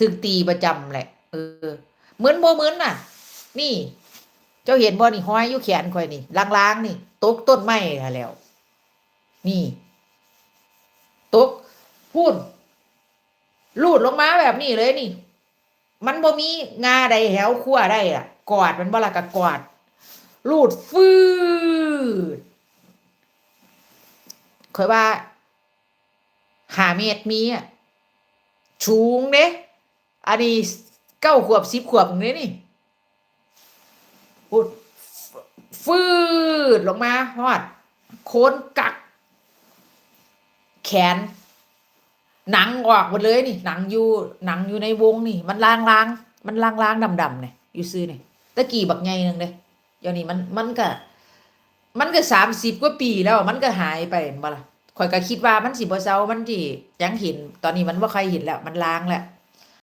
ถึงตีประจำแหละเหมือนโบเหมือนน่ะ นี่ เจ้าเห็นบ่นี่ห้อยอยู่แขนข่อยนี่ล้างๆนี่ตกต้นไม้แล้ว นี่ตกพูดลูดลงมาแบบนี้เลยนี่ มันบ่มีงาใดแหวคั่วได้อ่ะกอดมันบ่ละกะกอดลูดฟืดข่อยว่า5 เมตรมีอ่ะสูงเด้อันนี้9 ขวบ10 ขวบตรงนี้นี่พูดฟืดลงมาฮอดโคนกัก แขน หนังออกหมดเลยนี่หนังอยู่ในวงนี่ มันล้างดำๆเนี่ยอยู่ซื้อนี่ตะกี้บักใหญ่นึงเด้เดี๋ยวนี้มันก็30 กว่าปีแล้วมันก็หายไปบ่ล่ะข่อยก็คิดว่ามันสิบ่เซามันสิยังเห็นตอนนี้มันบ่ใครเห็นแล้วมันล้างแล้ว